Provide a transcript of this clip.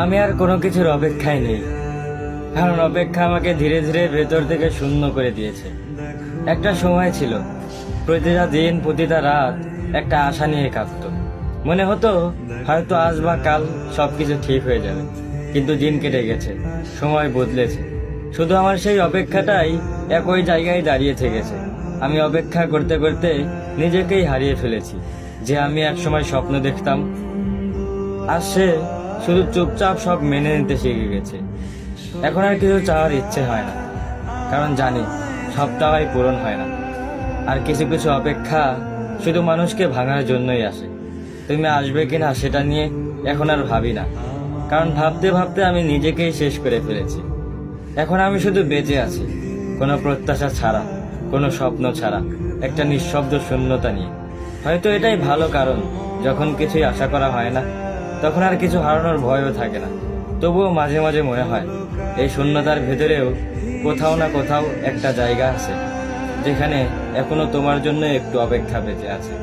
আমি আর কোনো কিছুর অপেক্ষায় নেই, কারণ অপেক্ষা আমাকে ধীরে ধীরে ভেতর থেকে শূন্য করে দিয়েছে। একটা সময় ছিল প্রতিটা দিন প্রতিটা রাত একটা আশা নিয়ে কাঁদতো। মনে হতো হয়তো আজ বা কাল সবকিছু ঠিক হয়ে যাবে, কিন্তু দিন কেটে গেছে, সময় বদলেছে, শুধু আমার সেই অপেক্ষাটাই একই জায়গায় দাঁড়িয়ে থেকেছে। আমি অপেক্ষা করতে করতে নিজেকেই হারিয়ে ফেলেছি। যে আমি একসময় স্বপ্ন দেখতাম, আর সে শুধু চুপচাপ সব মেনে নিতে শিখে গেছে। এখন আর কিছু চাওয়ার ইচ্ছে হয় না, কারণ জানি সব চাওয়াই পূরণ হয় না। আর কিছু কিছু অপেক্ষা শুধু মানুষকে ভাঙার জন্যই আসে। তুমি আসবে কিনা সেটা নিয়ে এখন আর ভাবি না, কারণ ভাবতে ভাবতে আমি নিজেকেই শেষ করে ফেলেছি। এখন আমি শুধু বেঁচে আছি, কোনো প্রত্যাশা ছাড়া, কোনো স্বপ্ন ছাড়া, একটা নিঃশব্দ শূন্যতা নিয়ে। হয়তো এটাই ভালো, কারণ যখন কিছুই আশা করা হয় না, তখন আর কিছু হারানোর ভয়ও থাকে না। তবুও মাঝে মাঝে মনে হয় এই শূন্যতার ভেতরেও কোথাও না কোথাও একটা জায়গা আছে, যেখানে এখনো তোমার জন্য একটু অপেক্ষা বেঁচে আছে।